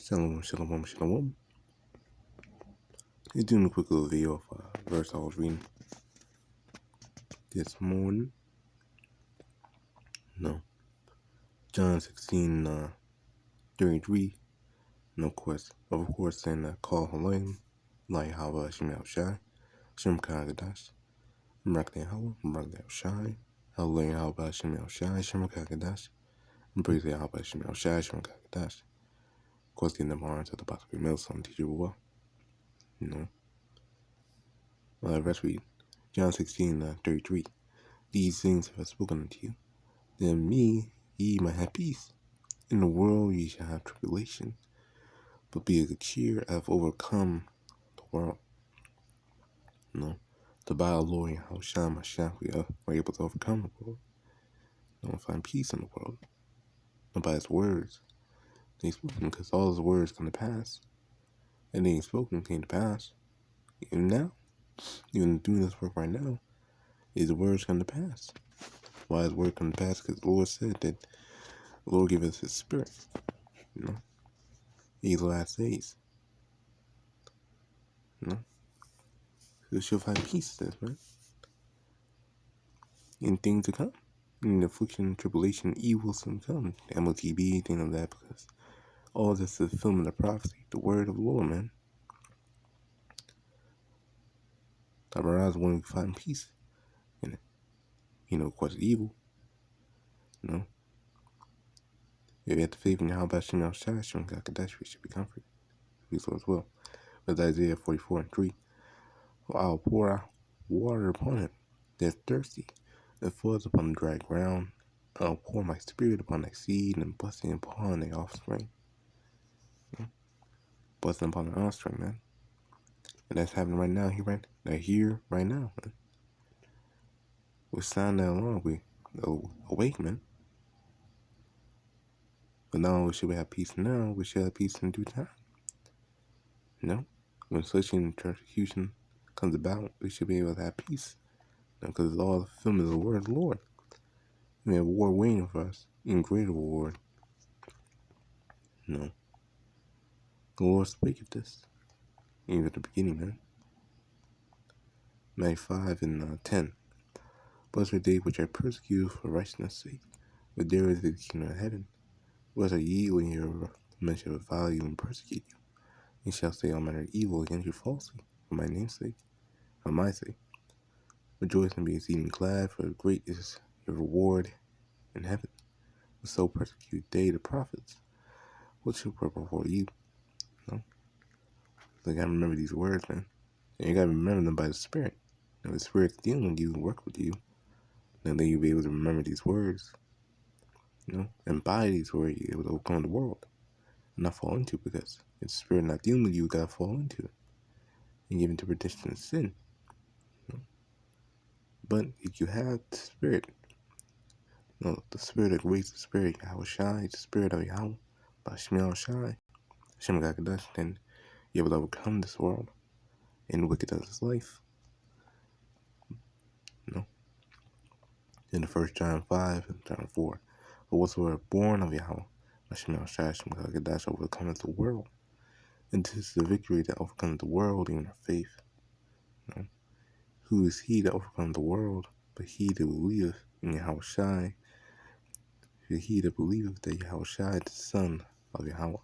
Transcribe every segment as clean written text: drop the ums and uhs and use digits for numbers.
Shalom, shalom, shalom. Just doing a quick little video of a verse I was reading this morning. John 16, 33. And of course, saying call halahyam, YAHAWASHI, Shem QADASH, RAWCHAA, halahyam, Shem QADASH, and praise YAHAWASHI, Shem QADAsh. Of course, getting them on to the box of mail, some teacher will. Let's read John 16, 33. These things have I spoken unto you, that in me ye might have peace. In the world ye shall have tribulation, but be of good cheer, I have overcome the world. The by the Lord YAHAWASHI, we are able to overcome the world. Find peace in the world. Not by his words. They spoken, because all his words come to pass. And they ain't spoken came to pass. Even now, even doing this work right now, his words come to pass. Why his word come to pass? Because the Lord said that the Lord gave us his spirit. These last days. So she'll find peace in this, man. In things to come. In affliction, tribulation, evil soon come. The MOTB, thing of that, because all this is fulfillment of prophecy. The word of the Lord, man. I realize when we find peace in it. Of course, evil. If you have the faith in YAHAWASHI, Shem QADASH, we should be comforted. We so as well. With Isaiah 44:3. For I will pour out water upon him that is thirsty, that falls upon the dry ground. I will pour my spirit upon thy seed, and blessing upon thy offspring. Blessing upon the offspring, man. And that's happening right now, here, right now, man. We sound that along, we awake, man. But not only should we have peace now, we should have peace in due time. When affliction and persecution comes about, we should be able to have peace. Because it's all the fulfillment of the word of the Lord. We have war waiting for us, even greater reward. The Lord spake of this, even at the beginning, man. Matthew 5:10. Blessed are they which are persecuted for righteousness' sake, for there is the kingdom of heaven. Blessed are ye when your men shall revile you and persecute you, and shall say all manner of evil against you falsely, for my name's sake, for my sake. Rejoice and be exceeding glad, for great is your reward in heaven. And so persecute they the prophets, which shall pray before you. So you gotta remember these words, man. And you gotta remember them by the Spirit. If the Spirit's dealing with you and work with you, then you'll be able to remember these words. And by these words, you're able to overcome the world. And not fall into it, because if the Spirit not dealing with you, you gotta fall into it. And give into perdition and sin. But if you have the Spirit, the Spirit of grace, the Spirit of YAHAWASHI, the Spirit of Yahweh, BAHASHAM, Shem QADASH, then you're able to overcome this world and the wicked of this life. In the 1 John 5 and John 4, but whatsoever born of Yahweh, Shem QADASH, overcometh the world. And this is the victory that overcomes the world, even our faith. Who is he that overcomes the world, but he that believeth in YAHAWASHI? He that believeth that YAHAWASHI is the Son of Yahweh.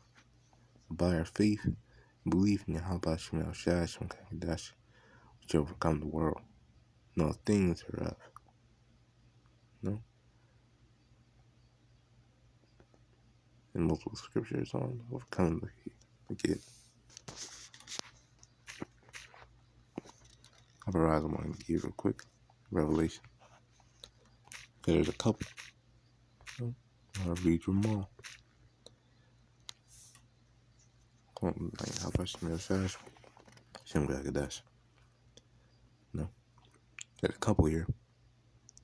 By our faith and belief in YAHAWASHI, Shem QADASH, which overcome the world. No things thereof. And multiple scriptures on overcoming the kid. I'll rise on one here real quick. Revelation. There's a couple. I'll read them all. YAHAWASHI, Shem QADASH. There's a couple here.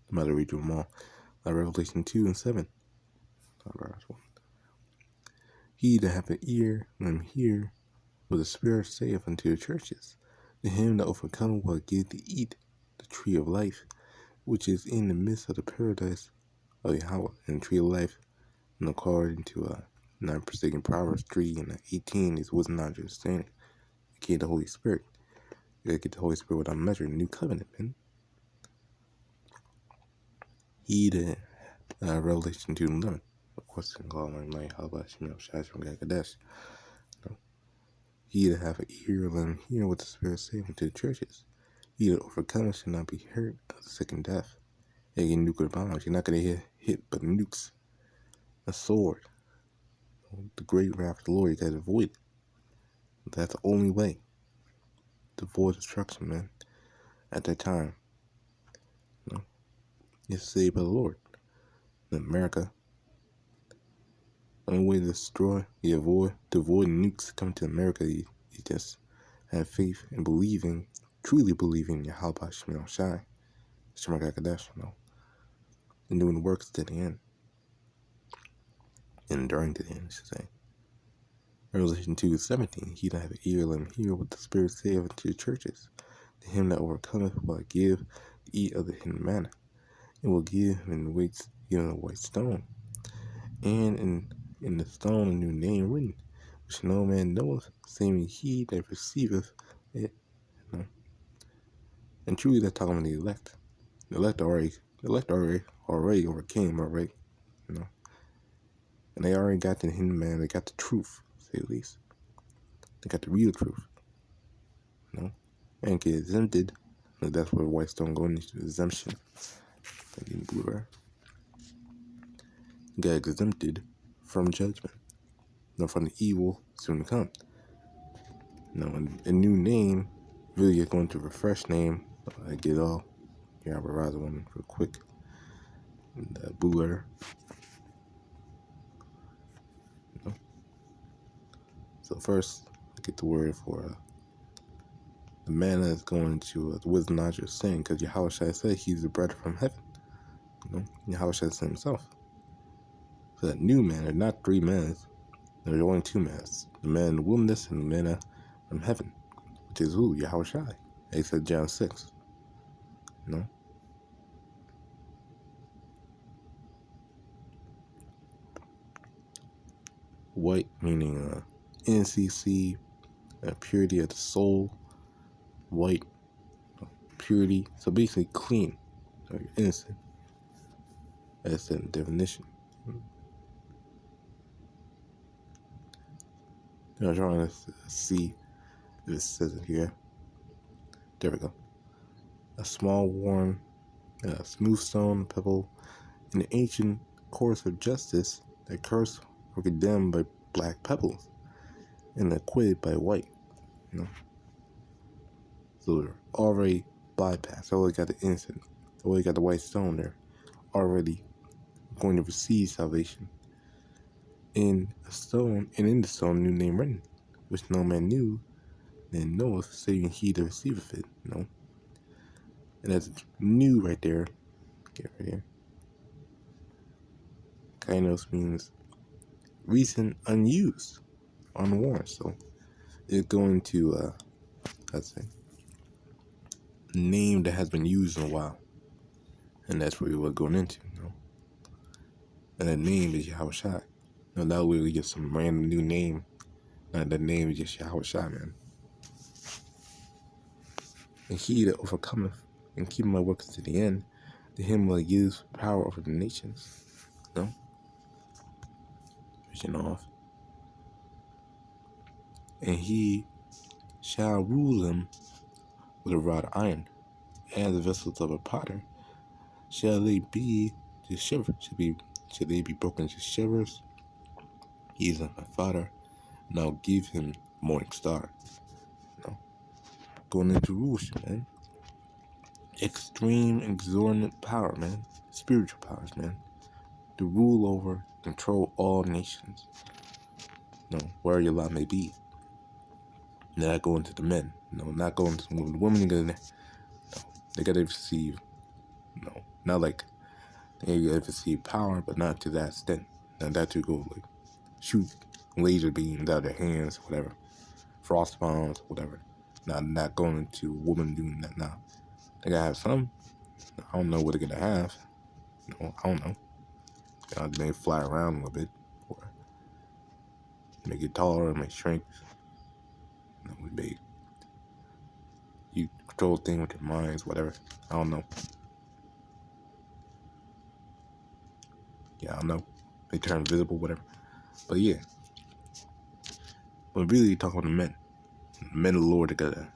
I'm about to read them all. Revelation 2:7. He that hath an ear, let him hear what the Spirit saith unto the churches. To him that overcometh will I give to eat the tree of life, which is in the midst of the paradise of Yahweh, and the tree of life, according to Not forsaking Proverbs 3 and 18 is wisdom, knowledge, understanding. You get the Holy Spirit. You gotta get the Holy Spirit without measure. New covenant, man. He the Revelation 2 and 11. Of course, in God, my YAHAWASHI from QADASH. He that hath an ear, let him hear what the Spirit saith unto the churches. He that overcometh shall not be hurt of the second death. Again, nuclear bombs. You're not gonna get hit but nukes. A sword. The great wrath of the Lord, you gotta avoid it. That's the only way to avoid destruction, man. At that time, you're saved by the Lord. In America, the only way to destroy, to avoid nukes coming to America, you just have faith and truly believing in Yahawah Shai, Shema QADASH, and doing the works to the end, and during the end, I should say. Revelation 2:17, he that have an ear, let him hear what the Spirit saith unto the churches. To him that overcometh will I give to eat of the hidden manna, and will give him in weights, given a white stone, and in the stone a new name written, which no man knoweth, save he that receiveth it. And truly, they're talking about the elect. The elect already overcame already, and they already got the hidden manna. They got the truth, to say the least. They got the real truth, and get exempted. That's where white stone going into exemption. Got exempted from judgment, from the evil soon to come. A new name, really is going to refresh name. I get all. Here, I'll rise one real quick. The blue letter. So first, I get the word for the manna is going to the wisdom, knowledge, of saying, because Yahawashi said he's the bread from heaven. Yahawashi said himself. So that new manna, not three mannas. There's only two mannas. The manna in the wilderness and the manna from heaven, which is who? Yahawashi. He said John 6. White meaning NCC, purity of the soul. White, purity. So basically clean. So you're innocent. That's the definition. I'm trying to see if it says it here. There we go. A small, worn, smooth stone, pebble, in the ancient course of justice, that cursed were condemned by black pebbles and acquitted by white. So they're already bypassed. Already got the innocent. Already got the white stone there. Already going to receive salvation. In the stone, new name written, which no man knew, then knoweth, saving he that receiveth it. And that's new right there. Get right here. Kainos means recent, unused, unworn. So it's going to, let's say, a name that has been used in a while. And that's what we're going into, And that name is Yahawashi. That way we get some random new name. That name is just Yahawashi, man. And he that overcometh and keep my works to the end, to him will I give power over the nations. Vision off. And he shall rule them with a rod of iron, as the vessels of a potter. Shall they be to shiver? Shall they be broken to shivers? He is my father, and I'll give him morning star. Going into rules, man. Extreme, exorbitant power, man. Spiritual powers, man. To rule over, control all nations. Where your lot may be. Not going to the men. Not going to the women. The women they gotta receive. Not like they gotta receive power, but not to that extent. Now that to go like shoot laser beams out of their hands, whatever. Frost bombs, whatever. Not going to women doing that now. They gotta have some. I don't know what they're gonna have. I don't know. They may fly around a little bit. make you taller, make shrink. We make you control things with your minds, whatever. I don't know. Yeah, I don't know. They turn invisible, whatever. But yeah. But really talking about the men. The men of the Lord that gotta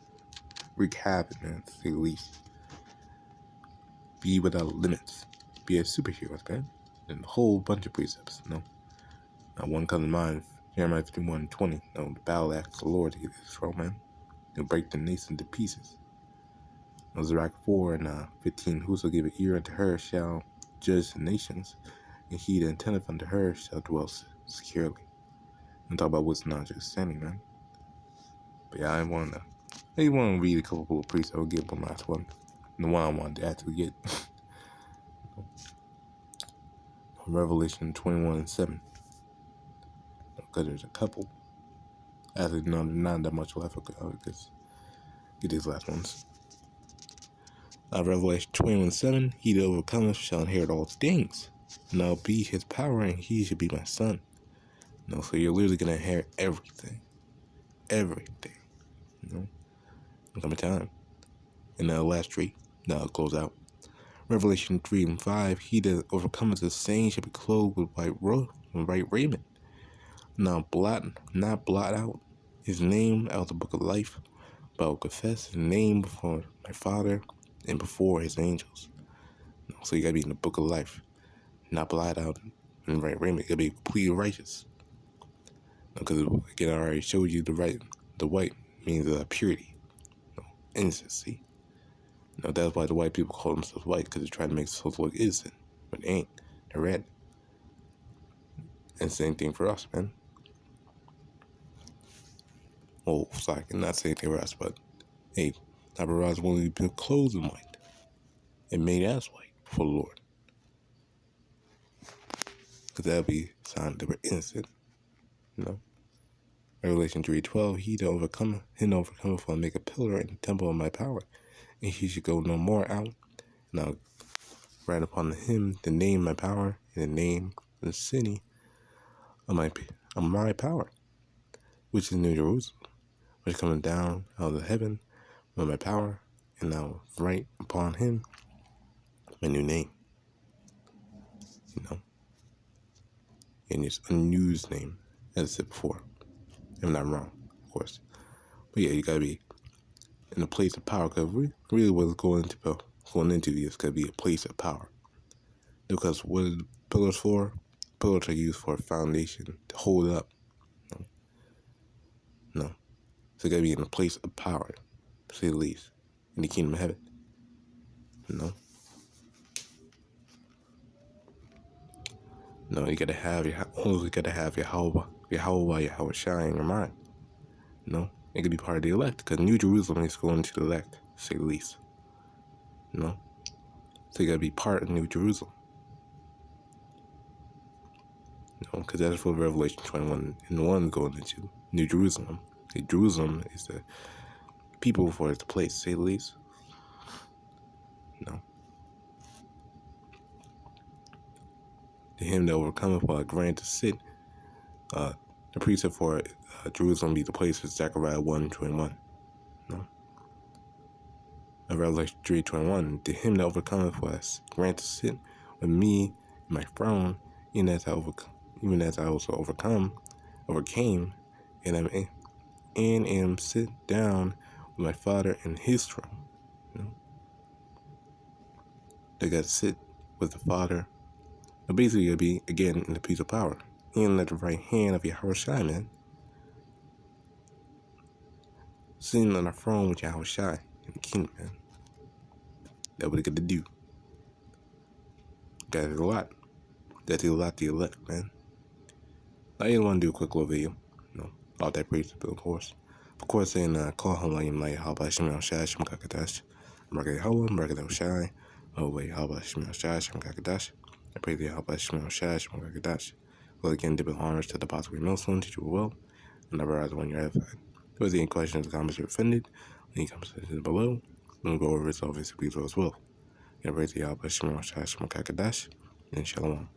wreak havoc, man, to say the least. Be without limits. Be a superhero, man. And a whole bunch of precepts, One comes to mind, Jeremiah 51:20. The battle axe of the Lord to get Israel, man. He'll break the nation to pieces. Zechariah 4:15. Whoso give an ear unto her shall judge the nations, and he that attendeth unto her shall dwell securely. I'm talking about what's not just standing, man. But yeah, I want to read a couple of precepts. I'll get one last one. The one I wanted to actually get. Revelation 21:7. Because there's a couple. Actually, no, not that much left. I'll just get these last ones. Revelation 21:7. He that overcometh shall inherit all things. And I'll be his power, and he shall be my son. So you're literally going to inherit everything. Everything. Come a time. And the last three. Now I'll close out. Revelation 3:5. He that overcometh the same shall be clothed with white raiment. Not blot out his name out of the book of life, but I will confess his name before my Father and before his angels. So you gotta be in the book of life, not blot out in the right raiment. You gotta be completely righteous. Because again, I already showed you the white means purity, innocency. That's why the white people call themselves white, because they're trying to make themselves look innocent, but they ain't. They're red. And same thing for us, man. Well, sorry, not same thing for us, but hey, our brothers willing to be clothed in white and made as white for the Lord. Because that'll be a sign that we're innocent. Revelation 3:12. He that overcometh will make a pillar in the temple of my power, and he should go no more out. Now write upon him the name of my power, and the name of the city of my power, which is New Jerusalem, which cometh down out of heaven with my power, and I will write upon him my new name. And it's a news name, as I said before. I'm not wrong, of course. But yeah, you gotta be in a place of power, because really what it's going into is gonna be a place of power. Because what are the pillars for? Pillars are used for a foundation to hold up. So you gotta be in a place of power, to say the least, in the kingdom of heaven. You gotta have YAHAWASHI in your mind. It could be part of the elect, because New Jerusalem is going to the elect, to say the least. So you gotta be part of New Jerusalem. Because that's what Revelation 21:1 going into New Jerusalem. Jerusalem is the people before it's the place, to say the least. To him that overcometh will I grant to sit. The precept for Jerusalem be the place is Zechariah 1:21. Revelation 3:21. To him that overcometh will I grant to sit with me in my throne, even as I also overcame, and am sit down with my Father in his throne. They got to sit with the Father. Basically, you'll be again in the place of power, and at the right hand of YAHAWASHI, man. Sitting on the throne with YAHAWASHI in the kingdom, man. That's what they got to do. That is a lot. That's a lot to elect, man. I just want to do a quick little video, about that praise bill, of course. Of course, saying, call halahyam QADASH. YAHAWASHI. QADASH. I pray the QADASH. Well, again, different honors to the possibly Muslim, teach you well, and never rise when you're edified. If there's any questions or comments you're offended, leave comments below. We'll go over it, so obviously, please as well. I pray the QADASH and Shalom.